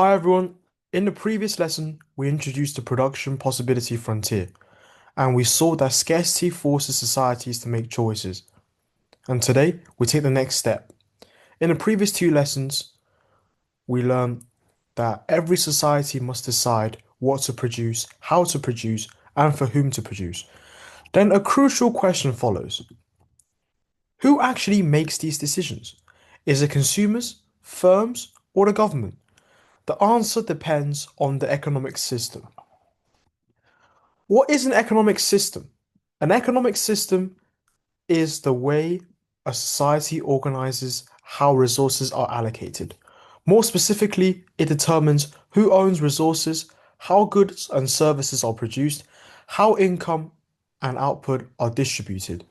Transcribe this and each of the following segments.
Hi everyone. In the previous lesson, we introduced the production possibility frontier, and we saw that scarcity forces societies to make choices. And today, we take the next step. In the previous two lessons, we learned that every society must decide what to produce, how to produce, and for whom to produce. Then a crucial question follows. Who actually makes these decisions? Is it consumers, firms, or the government? The answer depends on the economic system. What is an economic system? An economic system is the way a society organizes how resources are allocated. More specifically, it determines who owns resources, how goods and services are produced, how income and output are distributed.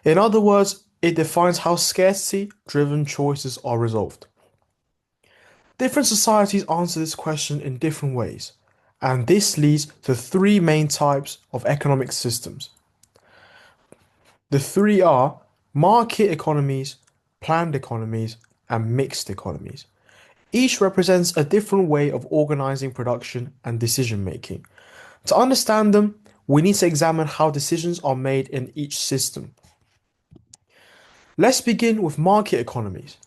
In other words, it defines how scarcity-driven choices are resolved. Different societies answer this question in different ways, and this leads to three main types of economic systems. The three are market economies, planned economies, and mixed economies. Each represents a different way of organizing production and decision making. To understand them, we need to examine how decisions are made in each system. Let's begin with market economies.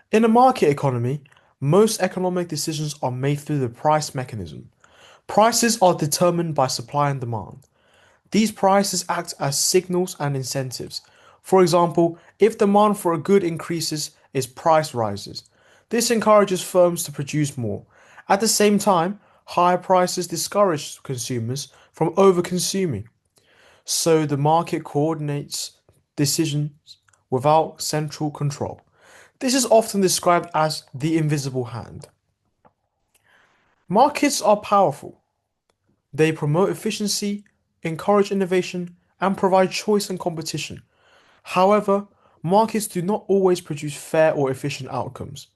In a market economy, most economic decisions are made through the price mechanism. Prices are determined by supply and demand. These prices act as signals and incentives. For example, if demand for a good increases, its price rises. This encourages firms to produce more. At the same time, higher prices discourage consumers from over-consuming. So the market coordinates decisions without central control. This is often described as the invisible hand. Markets are powerful. They promote efficiency, encourage innovation, and provide choice and competition. However, markets do not always produce fair or efficient outcomes.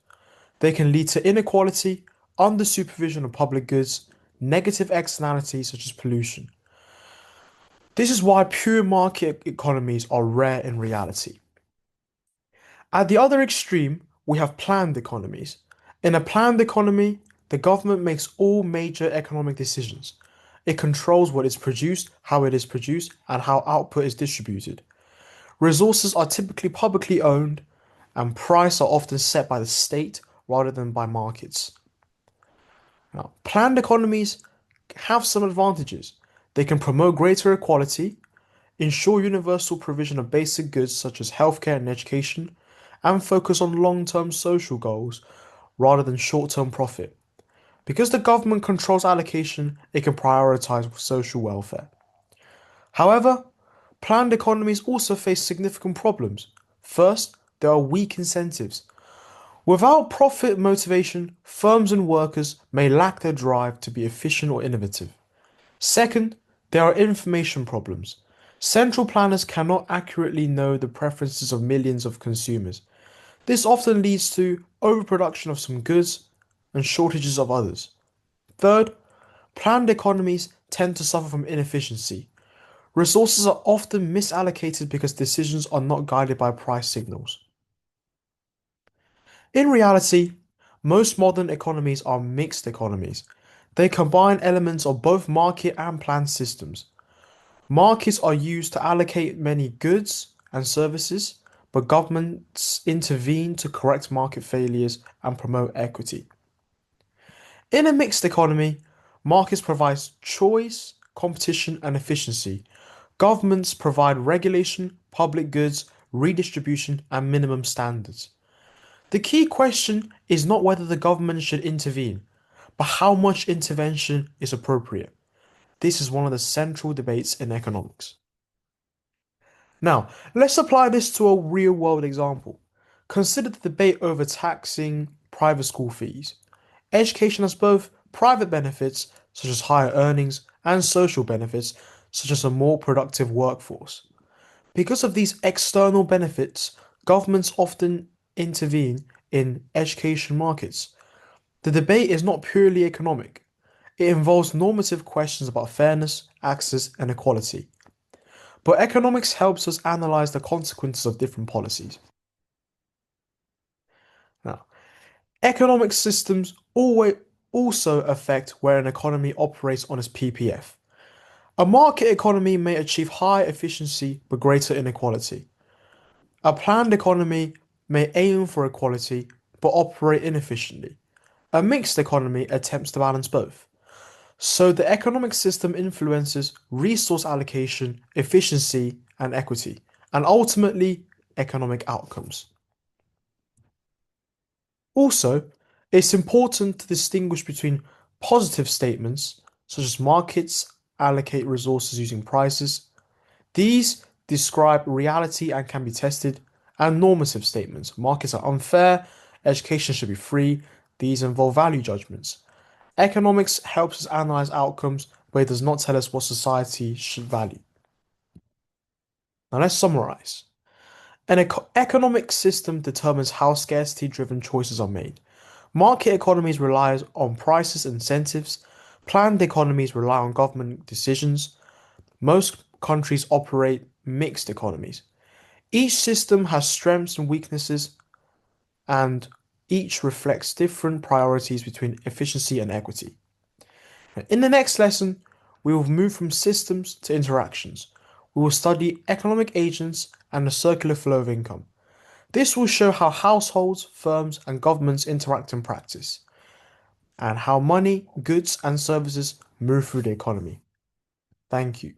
They can lead to inequality, under supervision of public goods, negative externalities such as pollution. This is why pure market economies are rare in reality. At the other extreme, we have planned economies. In a planned economy, the government makes all major economic decisions. It controls what is produced, how it is produced, and how output is distributed. Resources are typically publicly owned, and prices are often set by the state rather than by markets. Now, planned economies have some advantages. They can promote greater equality, ensure universal provision of basic goods such as healthcare and education, and focus on long-term social goals rather than short-term profit. Because the government controls allocation, it can prioritize social welfare. However, planned economies also face significant problems. First, there are weak incentives. Without profit motivation, firms and workers may lack their drive to be efficient or innovative. Second, there are information problems. Central planners cannot accurately know the preferences of millions of consumers. This often leads to overproduction of some goods and shortages of others. Third, planned economies tend to suffer from inefficiency. Resources are often misallocated because decisions are not guided by price signals. In reality, most modern economies are mixed economies. They combine elements of both market and planned systems. Markets are used to allocate many goods and services, but governments intervene to correct market failures and promote equity. In a mixed economy, markets provide choice, competition, and efficiency. Governments provide regulation, public goods, redistribution, and minimum standards. The key question is not whether the government should intervene, but how much intervention is appropriate. This is one of the central debates in economics. Now, let's apply this to a real world example. Consider the debate over taxing private school fees. Education has both private benefits, such as higher earnings, and social benefits, such as a more productive workforce. Because of these external benefits, governments often intervene in education markets. The debate is not purely economic. It involves normative questions about fairness, access, and equality. But economics helps us analyze the consequences of different policies. Now, economic systems always also affect where an economy operates on its PPF. A market economy may achieve high efficiency but greater inequality. A planned economy may aim for equality but operate inefficiently. A mixed economy attempts to balance both. So the economic system influences resource allocation, efficiency, and equity, and ultimately economic outcomes. Also, it's important to distinguish between positive statements, such as markets allocate resources using prices. These describe reality and can be tested, and normative statements. Markets are unfair, education should be free. These involve value judgments. Economics helps us analyze outcomes, but it does not tell us what society should value. Now let's summarize. An economic system determines how scarcity-driven choices are made. Market economies rely on prices and incentives. Planned economies rely on government decisions. Most countries operate mixed economies. Each system has strengths and weaknesses, and each reflects different priorities between efficiency and equity. In the next lesson, we will move from systems to interactions. We will study economic agents and the circular flow of income. This will show how households, firms, and governments interact in practice, and how money, goods, and services move through the economy. Thank you.